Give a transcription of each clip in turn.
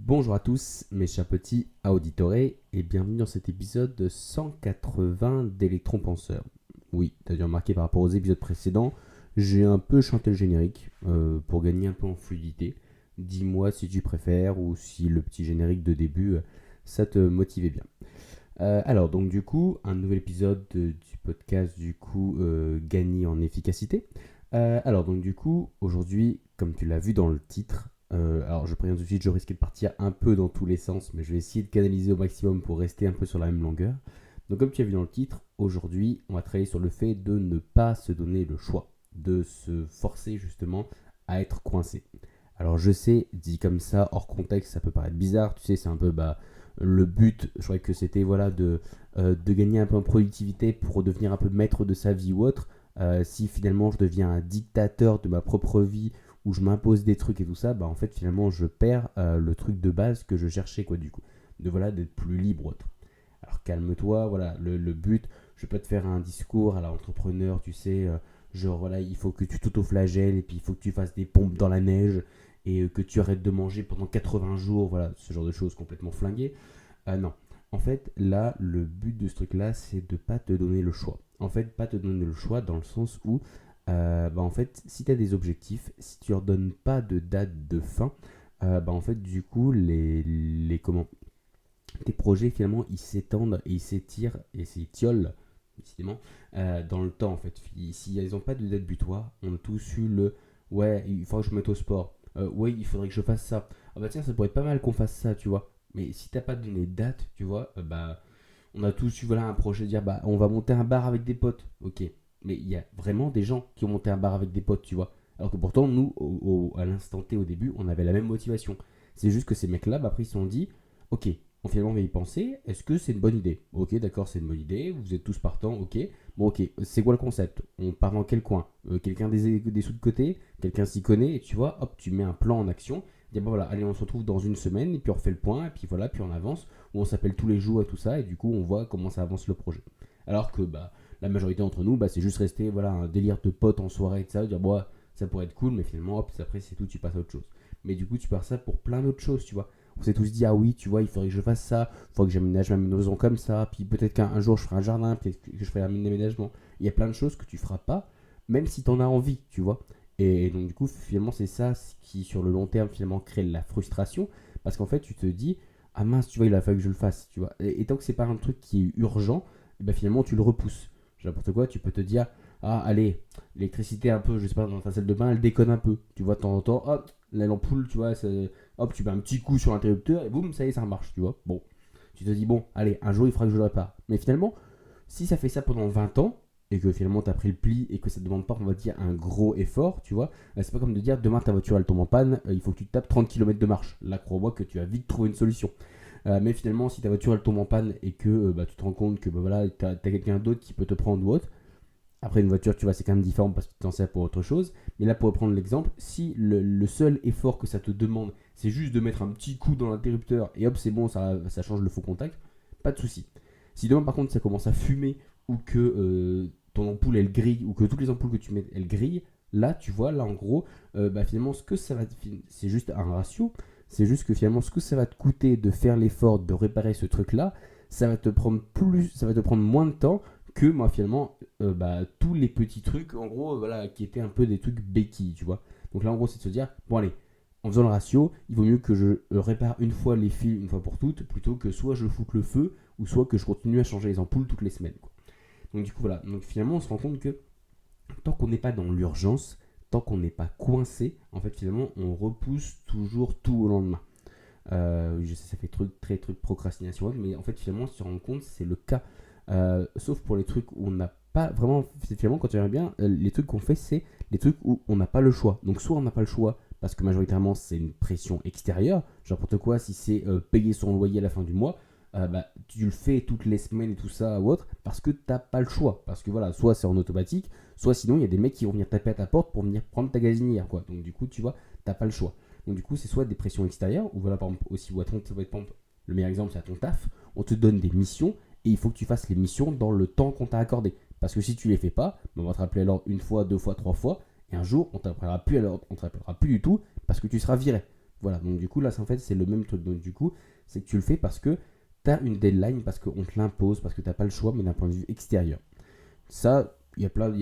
Bonjour à tous mes chers petits auditore et bienvenue dans cet épisode 180 d'Electron Penseur. Oui, t'as dû remarquer par rapport aux épisodes précédents, j'ai un peu chanté le générique pour gagner un peu en fluidité. Dis-moi si tu préfères ou si le petit générique de début, ça te motivait bien. Alors donc du coup, un nouvel épisode du podcast gagner en efficacité. Alors donc du coup, aujourd'hui, comme tu l'as vu dans le titre, alors je préviens tout de suite, je risque de partir un peu dans tous les sens, mais je vais essayer de canaliser au maximum pour rester un peu sur la même longueur. Donc comme tu as vu dans le titre, aujourd'hui, on va travailler sur le fait de ne pas se donner le choix, de se forcer justement à être coincé. Alors je sais, dit comme ça, hors contexte, ça peut paraître bizarre, tu sais, c'est un peu le but, je croyais que c'était de gagner un peu en productivité pour devenir un peu maître de sa vie ou autre. Si finalement je deviens un dictateur de ma propre vie où je m'impose des trucs et tout ça, en fait finalement je perds le truc de base que je cherchais quoi du coup, d'être plus libre ou autre. Alors calme-toi, voilà, le but, je vais pas te faire un discours à l'entrepreneur, tu sais, genre voilà, il faut que tu t'auto-flagelles et puis il faut que tu fasses des pompes dans la neige et que tu arrêtes de manger pendant 80 jours, voilà, ce genre de choses complètement flinguées. Non. En fait, là, le but de ce truc-là, c'est de pas te donner le choix. En fait, pas te donner le choix dans le sens où, en fait, si tu as des objectifs, si tu leur donnes pas de date de fin, en fait, du coup, tes projets, finalement, ils s'étendent et ils s'étirent et s'étiolent, décidément, dans le temps, en fait. Si ils n'ont pas de date butoir, on a tous eu ouais, il faudrait que je me mette au sport. Ouais, il faudrait que je fasse ça. Ah bah tiens, ça pourrait être pas mal qu'on fasse ça, tu vois. Mais si t'as pas donné de date, tu vois, on a tous eu voilà, un projet de dire, on va monter un bar avec des potes. Ok. Mais il y a vraiment des gens qui ont monté un bar avec des potes, tu vois. Alors que pourtant, nous, à l'instant T, au début, on avait la même motivation. C'est juste que ces mecs-là, après, ils se sont dit, ok, finalement, on va y penser. Est-ce que c'est une bonne idée? Ok, d'accord, c'est une bonne idée. Vous êtes tous partants, ok. Bon, ok, c'est quoi le concept? On part dans quel coin? Quelqu'un des sous de côté? Quelqu'un s'y connaît? Et tu vois, hop, tu mets un plan en action. Dire, voilà, allez, on se retrouve dans une semaine, et puis on refait le point, et puis voilà, puis on avance, ou on s'appelle tous les jours et tout ça, et du coup, on voit comment ça avance le projet. Alors que la majorité d'entre nous, c'est juste rester voilà, un délire de potes en soirée, et ça, dire, ça pourrait être cool, mais finalement, hop, après, c'est tout, tu passes à autre chose. Mais du coup, tu pars ça pour plein d'autres choses, tu vois. On s'est tous dit, ah oui, tu vois, il faudrait que je fasse ça, il faudrait que j'aménage ma maison comme ça, puis peut-être qu'un jour je ferai un jardin, peut-être que je ferai un déménagement. Il y a plein de choses que tu feras pas, même si tu en as envie, tu vois. Et donc, du coup, finalement, c'est ça qui, sur le long terme, finalement, crée la frustration. Parce qu'en fait, tu te dis, ah mince, tu vois, il a fallu que je le fasse, tu vois. Et tant que c'est pas un truc qui est urgent, finalement, tu le repousses. N'importe quoi, tu peux te dire, ah, allez, l'électricité un peu, je sais pas, dans ta salle de bain, elle déconne un peu. Tu vois, de temps en temps, hop, l'ampoule, tu vois, hop, tu mets un petit coup sur l'interrupteur et boum, ça y est, ça marche, tu vois. Bon, tu te dis, bon, allez, un jour, il faudra que je le répare. Mais finalement, si ça fait ça pendant 20 ans, et que finalement tu as pris le pli et que ça ne demande pas, on va dire, un gros effort, tu vois, c'est pas comme de dire demain ta voiture elle tombe en panne, il faut que tu te tapes 30 km de marche. Là, crois-moi que tu vas vite trouver une solution. Mais finalement, si ta voiture elle tombe en panne et que tu te rends compte que voilà, tu as quelqu'un d'autre qui peut te prendre ou autre, après une voiture, tu vois, c'est quand même différent parce que tu t'en sers pour autre chose. Mais là, pour prendre l'exemple, si le seul effort que ça te demande, c'est juste de mettre un petit coup dans l'interrupteur et hop, c'est bon, ça change le faux contact, pas de souci. Si demain, par contre, ça commence à fumer ou que ton ampoule elle grille ou que toutes les ampoules que tu mets elles grillent, là, tu vois, là en gros, finalement, ce que ça va, c'est juste un ratio. C'est juste que finalement, ce que ça va te coûter de faire l'effort de réparer ce truc-là, ça va te prendre moins de temps que moi finalement tous les petits trucs en gros voilà qui étaient un peu des trucs béquilles tu vois. Donc là en gros c'est de se dire bon allez, en faisant le ratio il vaut mieux que je répare une fois les fils une fois pour toutes plutôt que soit je foute le feu ou soit que je continue à changer les ampoules toutes les semaines quoi. Donc du coup voilà, donc finalement on se rend compte que tant qu'on n'est pas dans l'urgence, tant qu'on n'est pas coincé, en fait finalement on repousse toujours tout au lendemain. Je sais ça fait truc procrastination mais en fait finalement on se rend compte c'est le cas. Sauf pour les trucs où on n'a pas vraiment, finalement quand tu regardes bien, les trucs qu'on fait c'est les trucs où on n'a pas le choix. Donc soit on n'a pas le choix parce que majoritairement c'est une pression extérieure, genre n'importe quoi, si c'est payer son loyer à la fin du mois, tu le fais toutes les semaines et tout ça ou autre parce que t'as pas le choix, parce que voilà, soit c'est en automatique, soit sinon il y a des mecs qui vont venir taper à ta porte pour venir prendre ta gazinière quoi. Donc du coup tu vois, t'as pas le choix. Donc du coup c'est soit des pressions extérieures ou voilà par exemple aussi ou à ton, par exemple, le meilleur exemple c'est à ton taf, on te donne des missions et il faut que tu fasses les missions dans le temps qu'on t'a accordé. Parce que si tu les fais pas, on va te rappeler à l'ordre une fois, deux fois, trois fois, et un jour on t'appellera plus à l'ordre, on t'appellera plus du tout parce que tu seras viré. Voilà, donc du coup, là, en fait, c'est le même truc. Donc du coup, c'est que tu le fais parce que tu as une deadline, parce qu'on te l'impose, parce que tu n'as pas le choix, mais d'un point de vue extérieur. Ça, il y a plein.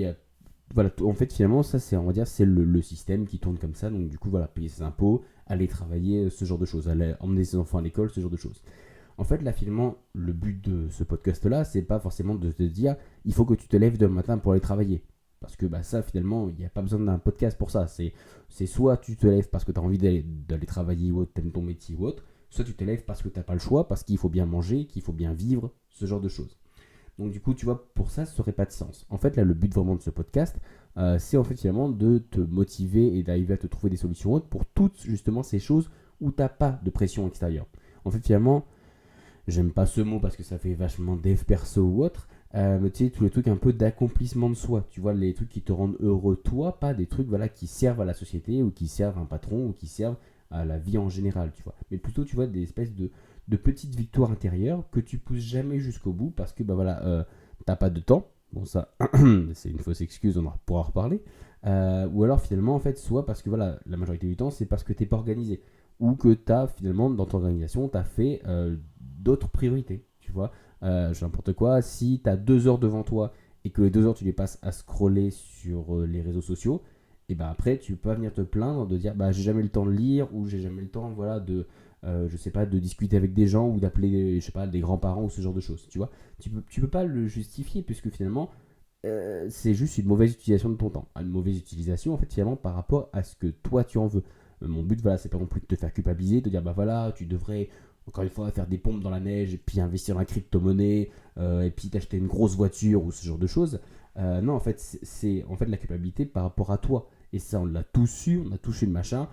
Voilà, en fait, finalement, ça, c'est, on va dire, c'est le système qui tourne comme ça. Donc du coup, voilà, payer ses impôts, aller travailler, ce genre de choses, aller emmener ses enfants à l'école, ce genre de choses. En fait, là, finalement, le but de ce podcast-là, c'est pas forcément de te dire il faut que tu te lèves demain matin pour aller travailler. Parce que bah, ça, finalement, il n'y a pas besoin d'un podcast pour ça. C'est soit tu te lèves parce que tu as envie d'aller travailler ou autre, t'aimes ton métier ou autre, soit tu te lèves parce que tu n'as pas le choix, parce qu'il faut bien manger, qu'il faut bien vivre, ce genre de choses. Donc, du coup, tu vois, pour ça, ça n'aurait pas de sens. En fait, là, le but vraiment de ce podcast, c'est en fait finalement de te motiver et d'arriver à te trouver des solutions autres pour toutes justement ces choses où tu n'as pas de pression extérieure. En fait, finalement, j'aime pas ce mot parce que ça fait vachement dev perso ou autre, mais tu sais, tous les trucs un peu d'accomplissement de soi, tu vois, les trucs qui te rendent heureux toi, pas des trucs voilà, qui servent à la société ou qui servent à un patron ou qui servent à la vie en général, tu vois. Mais plutôt, tu vois, des espèces de petites victoires intérieures que tu pousses jamais jusqu'au bout parce que, bah voilà, t'as pas de temps. Bon, ça, c'est une fausse excuse, on pourra en reparler. Ou alors, finalement, en fait, soit parce que, voilà, la majorité du temps, c'est parce que t'es pas organisé ou que tu as finalement dans ton organisation, tu as fait d'autres priorités, tu vois. N'importe quoi, si tu as 2 heures devant toi et que les 2 heures tu les passes à scroller sur les réseaux sociaux, et ben après tu peux pas venir te plaindre de dire bah j'ai jamais eu le temps de lire ou j'ai jamais eu le temps voilà de je sais pas de discuter avec des gens ou d'appeler je sais pas des grands-parents ou ce genre de choses, tu vois. Tu peux pas le justifier puisque finalement c'est juste une mauvaise utilisation de ton temps. Une mauvaise utilisation, en fait, finalement, par rapport à ce que toi tu en veux. Mon but, voilà, c'est pas non plus de te faire culpabiliser, de dire, bah voilà, tu devrais, encore une fois, faire des pompes dans la neige, et puis investir dans la crypto-monnaie, et puis t'acheter une grosse voiture ou ce genre de choses. Non, en fait, c'est en fait la culpabilité par rapport à toi. Et ça, on l'a tous su, on a tous eu le machin.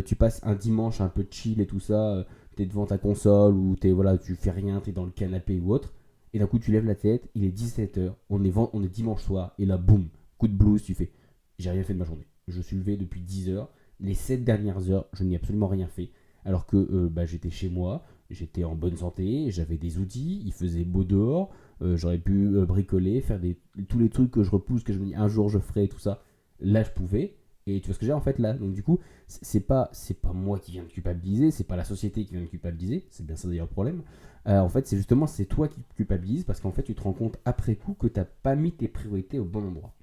Tu passes un dimanche un peu chill et tout ça, t'es devant ta console ou voilà, tu fais rien, t'es dans le canapé ou autre. Et d'un coup, tu lèves la tête, il est 17h, on est dimanche soir, et là, boum, coup de blues, tu fais j'ai rien fait de ma journée. Je suis levé depuis 10h, les 7 dernières heures, je n'ai absolument rien fait. Alors que bah, j'étais chez moi, j'étais en bonne santé, j'avais des outils, il faisait beau dehors, j'aurais pu bricoler, faire tous les trucs que je repousse, que je me dis un jour je ferai, tout ça. Là, je pouvais. Et tu vois ce que j'ai en fait là. Donc du coup, c'est pas moi qui viens de culpabiliser, c'est pas la société qui vient de culpabiliser, c'est bien ça d'ailleurs le problème. En fait, c'est toi qui culpabilises parce qu'en fait, tu te rends compte après coup que tu n'as pas mis tes priorités au bon endroit.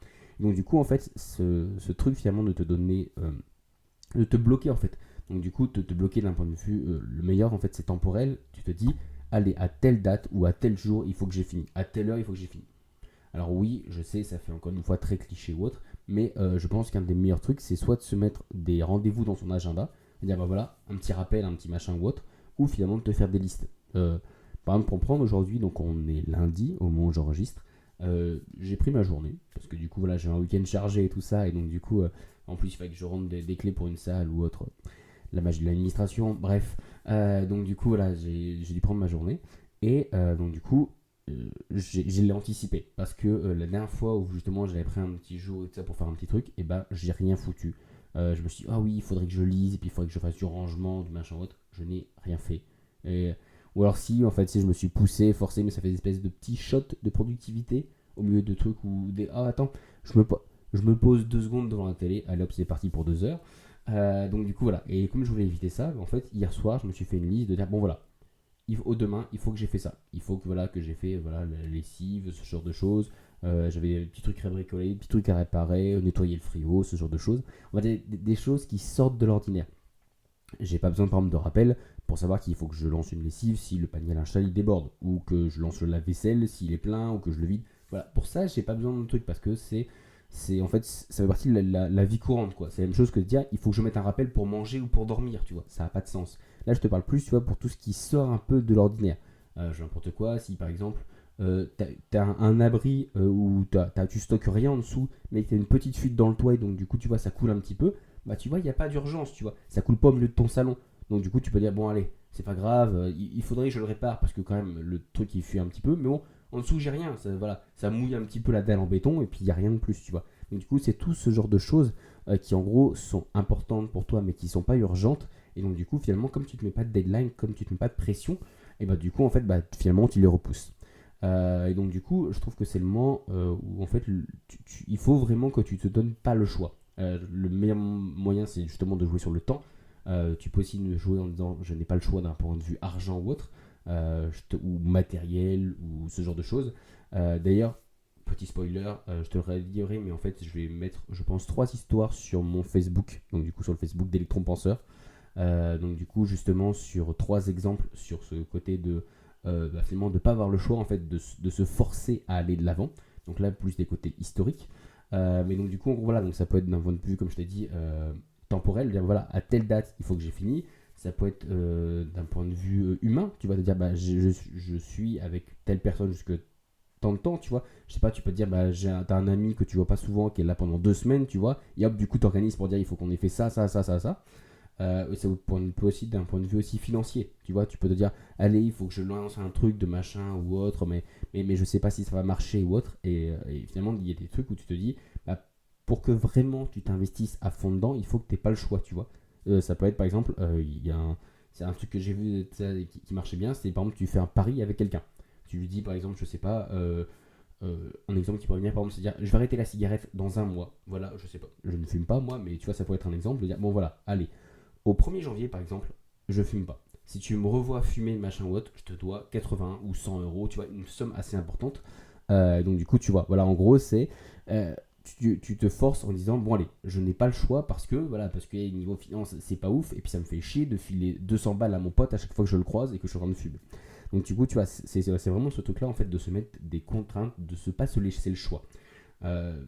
Donc du coup, en fait, ce truc finalement de te bloquer en fait. Donc du coup, te bloquer d'un point de vue, le meilleur en fait, c'est temporel. Tu te dis, allez, à telle date ou à tel jour, il faut que j'ai fini. À telle heure, il faut que j'ai fini. Alors oui, je sais, ça fait encore une fois très cliché ou autre, mais je pense qu'un des meilleurs trucs, c'est soit de se mettre des rendez-vous dans son agenda, et dire bah voilà, un petit rappel, un petit machin ou autre, ou finalement de te faire des listes. Par exemple, pour prendre aujourd'hui, donc on est lundi au moment où j'enregistre, j'ai pris ma journée, parce que du coup voilà, j'ai un week-end chargé et tout ça, et donc du coup, en plus il fallait que je rentre des clés pour une salle ou autre, la magie de l'administration, bref. Donc du coup voilà, j'ai dû prendre ma journée, et donc du coup, je l'ai anticipé parce que la dernière fois où justement j'avais pris un petit jour et tout ça pour faire un petit truc, et ben j'ai rien foutu. Je me suis dit, ah oui, il faudrait que je lise, et puis il faudrait que je fasse du rangement, du machin autre. Je n'ai rien fait. Et, ou alors, si en fait, si je me suis poussé, forcé, mais ça fait des espèces de petits shots de productivité au milieu de trucs où ah attends, je me, je me pose 2 secondes devant la télé, allez hop, c'est parti pour 2 heures. Donc, du coup, voilà. Et comme je voulais éviter ça, en fait, hier soir, je me suis fait une liste de dire, bon voilà, au demain, il faut que j'ai fait ça. Il faut que voilà que j'ai fait voilà la lessive, ce genre de choses. J'avais des petits trucs à bricoler, des petits trucs à réparer, nettoyer le frigo, ce genre de choses. On va dire des choses qui sortent de l'ordinaire. J'ai pas besoin par exemple de rappel pour savoir qu'il faut que je lance une lessive si le panier à linge sale il déborde, ou que je lance le lave-vaisselle s'il est plein, ou que je le vide. Voilà, pour ça j'ai pas besoin de truc parce que c'est en fait ça fait partie de la vie courante quoi. C'est la même chose que de dire il faut que je mette un rappel pour manger ou pour dormir, tu vois. Ça a pas de sens. Là je te parle plus, tu vois, pour tout ce qui sort un peu de l'ordinaire. N'importe quoi, si par exemple t'as un abri où tu stockes rien en dessous, mais que t'as une petite fuite dans le toit et donc du coup tu vois ça coule un petit peu, bah tu vois, il n'y a pas d'urgence, tu vois. Ça coule pas au milieu de ton salon. Donc du coup, tu peux dire, bon allez, c'est pas grave, il faudrait que je le répare parce que quand même, le truc il fuit un petit peu. Mais bon, en dessous, j'ai rien. Ça, voilà, ça mouille un petit peu la dalle en béton et puis il n'y a rien de plus, tu vois. Donc du coup, c'est tout ce genre de choses qui en gros sont importantes pour toi mais qui sont pas urgentes. Et donc du coup, finalement, comme tu te mets pas de deadline, comme tu te mets pas de pression, et bah du coup, en fait, bah, finalement, tu les repousses. Et donc du coup, je trouve que c'est le moment où en fait, il faut vraiment que tu te donnes pas le choix. Le meilleur moyen, c'est justement de jouer sur le temps. Tu peux aussi jouer en disant je n'ai pas le choix d'un point de vue argent ou autre, ou matériel, ou ce genre de choses. D'ailleurs, petit spoiler, je te le rédigerai, mais en fait, je vais mettre, je pense, 3 histoires sur mon Facebook, donc du coup, sur le Facebook d'Electron Penseur. Donc, du coup, justement, sur 3 exemples sur ce côté de finalement, de ne pas avoir le choix, en fait, de se forcer à aller de l'avant. Donc, là, plus des côtés historiques. Mais donc, du coup, en gros, voilà, donc ça peut être d'un point de vue, comme je t'ai dit, temporel, dire voilà, à telle date, il faut que j'ai fini. Ça peut être d'un point de vue humain, tu vas te dire, bah, je suis avec telle personne jusque tant de temps, tu vois. Je sais pas, tu peux te dire, bah, t'as un ami que tu vois pas souvent, qui est là pendant 2 semaines, tu vois, et hop, du coup, t'organises pour dire, il faut qu'on ait fait ça, ça, ça, ça, ça. Et ça peut aussi, d'un point de vue aussi financier, tu vois, tu peux te dire, allez, il faut que je lance un truc de machin ou autre, mais je sais pas si ça va marcher ou autre. Et finalement, il y a des trucs où tu te dis, bah, pour que vraiment tu t'investisses à fond dedans, il faut que tu n'aies pas le choix, tu vois. Ça peut être par exemple, c'est un truc que j'ai vu qui marchait bien, c'est par exemple, tu fais un pari avec quelqu'un. Tu lui dis par exemple, je sais pas, un exemple qui pourrait venir, par exemple, c'est dire, je vais arrêter la cigarette dans un mois. Voilà, je sais pas, je ne fume pas moi, mais tu vois, ça pourrait être un exemple de dire, bon voilà, allez, au 1er janvier par exemple, je fume pas. Si tu me revois fumer machin ou autre, je te dois 80 ou 100 euros, tu vois, une somme assez importante. Donc du coup, tu vois, voilà, en gros, c'est euh, tu te forces en disant bon allez, je n'ai pas le choix parce que niveau finance c'est pas ouf et puis ça me fait chier de filer 200 balles à mon pote à chaque fois que je le croise et que je suis en train de fumer. Donc du coup, tu vois, c'est vraiment ce truc là en fait de se mettre des contraintes, de se pas se laisser le choix. Euh,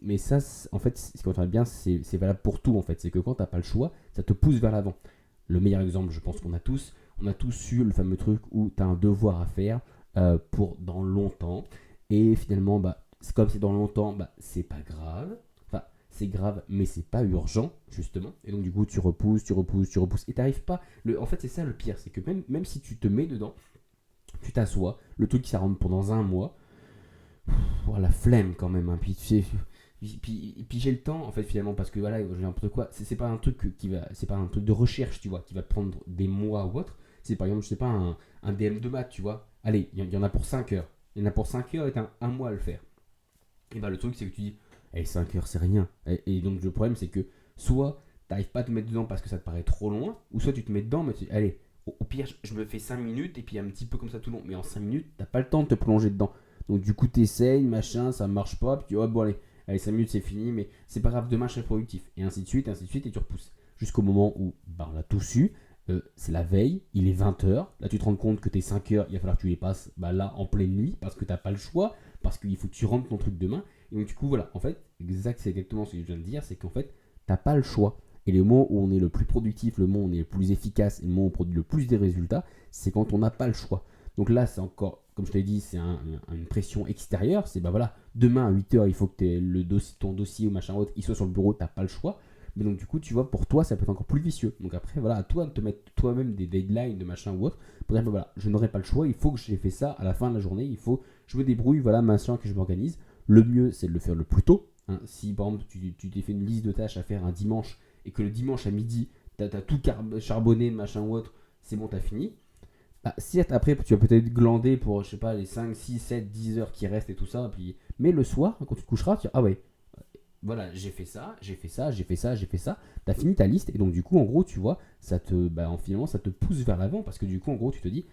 mais ça, en fait, ce qu'on entend bien, c'est valable pour tout en fait. C'est que quand t'as pas le choix, ça te pousse vers l'avant. Le meilleur exemple, je pense qu'on a tous, eu le fameux truc où tu as un devoir à faire pour dans longtemps. Et finalement, bah, c'est comme c'est dans longtemps, bah, c'est pas grave. Enfin, c'est grave, mais c'est pas urgent, justement. Et donc, du coup, tu repousses, tu repousses, tu repousses. Et t'arrives pas. En fait, c'est ça le pire. C'est que même si tu te mets dedans, tu t'assois, le truc qui ça rentre pendant un mois, oh, la flemme quand même. Hein. Puis, tu sais, puis j'ai le temps en fait finalement parce que voilà j'ai n'importe quoi c'est pas un truc c'est pas un truc de recherche tu vois qui va te prendre des mois ou autre. C'est par exemple je sais pas un DM de maths tu vois, allez il y en a pour 5 heures, il y en a pour 5 heures et t'as un mois à le faire. Et bah le truc c'est que tu dis hey, 5 heures c'est rien et donc le problème c'est que soit t'arrives pas à te mettre dedans parce que ça te paraît trop loin, ou soit tu te mets dedans mais tu dis allez au pire je me fais 5 minutes et puis un petit peu comme ça tout le long, mais en 5 minutes t'as pas le temps de te plonger dedans. Donc du coup t'essayes machin ça marche pas puis oh bon allez 5 minutes c'est fini mais c'est pas grave demain je serai productif et ainsi de suite et tu repousses jusqu'au moment où bah, on a tous su. C'est la veille, il est 20 heures. Là, tu te rends compte que tes 5 heures, il va falloir que tu les passes bah, là en pleine nuit parce que t'as pas le choix, parce qu'il faut que tu rentres ton truc demain. Et donc, du coup, voilà, en fait, c'est exactement ce que je viens de dire, c'est qu'en fait, t'as pas le choix. Et le moment où on est le plus productif, le moment où on est le plus efficace et le moment où on produit le plus des résultats, c'est quand on n'a pas le choix. Donc là, c'est encore, comme je t'ai dit, c'est une pression extérieure. C'est bah voilà, demain à 8 heures, il faut que ton dossier ou machin autre, il soit sur le bureau, t'as pas le choix. Mais donc du coup, tu vois, pour toi, ça peut être encore plus vicieux. Donc après, voilà, à toi de te mettre toi-même des deadlines de machin ou autre, pour dire, bah, voilà, je n'aurai pas le choix, il faut que j'ai fait ça à la fin de la journée, il faut, je me débrouille, voilà, machin, que je m'organise. Le mieux, c'est de le faire le plus tôt. Hein. Si par exemple, tu t'es fait une liste de tâches à faire un dimanche, et que le dimanche à midi, t'as tout charbonné, machin ou autre, c'est bon, t'as fini. Bah, certes, après, tu vas peut-être glander pour, je sais pas, les 5 6 7 10 heures qui restent et tout ça. Puis... Mais le soir, quand tu te coucheras, tu dis, ah ouais, voilà, j'ai fait ça, j'ai fait ça, j'ai fait ça, j'ai fait ça. T'as fini ta liste. Et donc, du coup, en gros, tu vois, finalement, ça te pousse vers l'avant. Parce que du coup, en gros, tu te dis,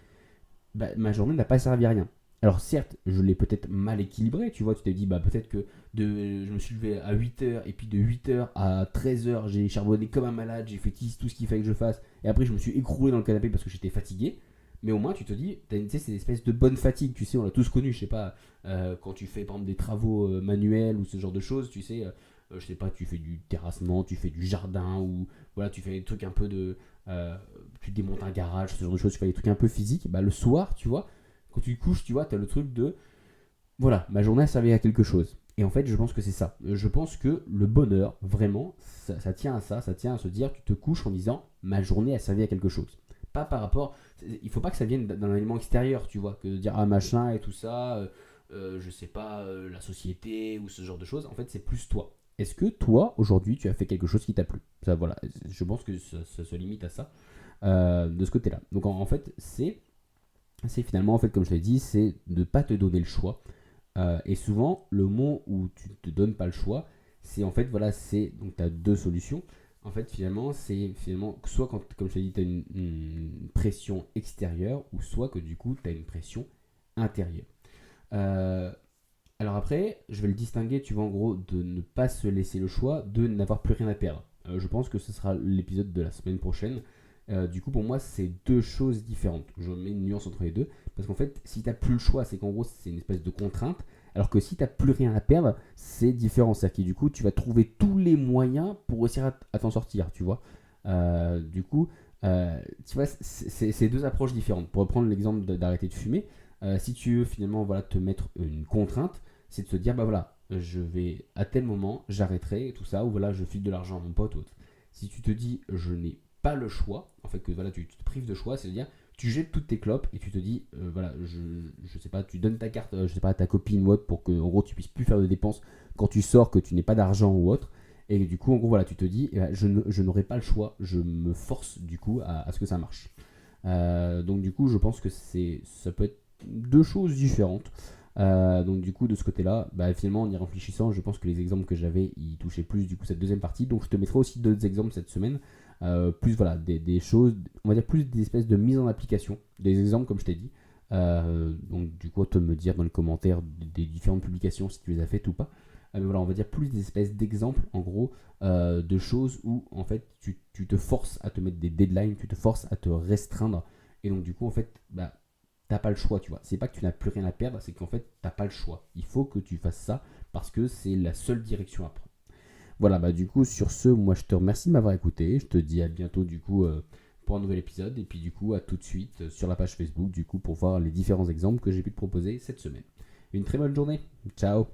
bah, ma journée n'a pas servi à rien. Alors certes, je l'ai peut-être mal équilibré, tu vois, tu t'es dit, bah peut-être que je me suis levé à 8 heures, et puis de 8 heures à 13 heures, j'ai charbonné comme un malade, j'ai fait tout ce qu'il fallait que je fasse, et après je me suis écroulé dans le canapé parce que j'étais fatigué. Mais au moins tu te dis, tu sais, c'est une espèce de bonne fatigue, tu sais, on l'a tous connu, je sais pas, quand tu fais par exemple des travaux manuels ou ce genre de choses, tu sais, je sais pas, tu fais du terrassement, tu fais du jardin, ou voilà, tu fais des trucs un peu de... tu démontes un garage, ce genre de choses, tu fais des trucs un peu physiques, bah le soir, tu vois, quand tu te couches, tu vois, tu as le truc de voilà, ma journée a servi à quelque chose. Et en fait, je pense que c'est ça. Je pense que le bonheur, vraiment, ça tient à ça, ça tient à se dire, tu te couches en disant, ma journée a servi à quelque chose. Pas par rapport, il faut pas que ça vienne d'un élément extérieur, tu vois, que de dire, ah machin et tout ça, je sais pas, la société ou ce genre de choses. En fait, c'est plus toi. Est-ce que toi, aujourd'hui, tu as fait quelque chose qui t'a plu? Ça, voilà, je pense que ça se limite à ça, de ce côté-là. Donc en fait, c'est finalement, en fait, comme je l'ai dit, c'est de ne pas te donner le choix. Et souvent, le moment où tu ne te donnes pas le choix, c'est en fait, voilà, donc tu as 2 solutions. En fait, finalement, c'est finalement soit quand, comme je t'ai dit, tu as une pression extérieure, ou soit que du coup, tu as une pression intérieure. Euh, alors après, je vais le distinguer, tu vois, en gros, de ne pas se laisser le choix, de n'avoir plus rien à perdre. Je pense que ce sera l'épisode de la semaine prochaine. Du coup, pour moi, c'est deux choses différentes. Je mets une nuance entre les deux. Parce qu'en fait, si tu n'as plus le choix, c'est qu'en gros, c'est une espèce de contrainte. Alors que si tu n'as plus rien à perdre, c'est différent. C'est-à-dire que du coup, tu vas trouver tous les moyens pour réussir à t'en sortir, tu vois. Du coup, tu vois, c'est deux approches différentes. Pour reprendre l'exemple d'arrêter de fumer, si tu veux finalement voilà, te mettre une contrainte, c'est de se dire, bah voilà, je vais à tel moment, j'arrêterai tout ça, ou voilà, je file de l'argent à mon pote ou autre. Si tu te dis, je n'ai pas le choix, en fait, que voilà, tu te prives de choix, c'est-à-dire, tu jettes toutes tes clopes et tu te dis, voilà, je sais pas, tu donnes ta carte, je sais pas, à ta copine ou autre pour que, en gros, tu puisses plus faire de dépenses quand tu sors, que tu n'aies pas d'argent ou autre. Et du coup, en gros, voilà, tu te dis, je n'aurai pas le choix, je me force du coup à ce que ça marche. Donc du coup, je pense que ça peut être deux choses différentes. Donc du coup, de ce côté-là, bah, finalement, en y réfléchissant, je pense que les exemples que j'avais, ils touchaient plus du coup cette deuxième partie. Donc je te mettrai aussi d'autres exemples cette semaine. Plus voilà, des choses, on va dire plus des espèces de mise en application. Des exemples comme je t'ai dit. Donc du coup, tu peux me dire dans les commentaires des différentes publications si tu les as faites ou pas. Mais voilà, on va dire plus des espèces d'exemples, en gros, de choses où en fait tu te forces à te mettre des deadlines, tu te forces à te restreindre. Et donc du coup, en fait, bah, t'as pas le choix, tu vois. C'est pas que tu n'as plus rien à perdre, c'est qu'en fait, t'as pas le choix. Il faut que tu fasses ça parce que c'est la seule direction à prendre. Voilà, bah du coup, sur ce, moi je te remercie de m'avoir écouté. Je te dis à bientôt du coup pour un nouvel épisode. Et puis du coup, à tout de suite sur la page Facebook du coup pour voir les différents exemples que j'ai pu te proposer cette semaine. Une très bonne journée. Ciao.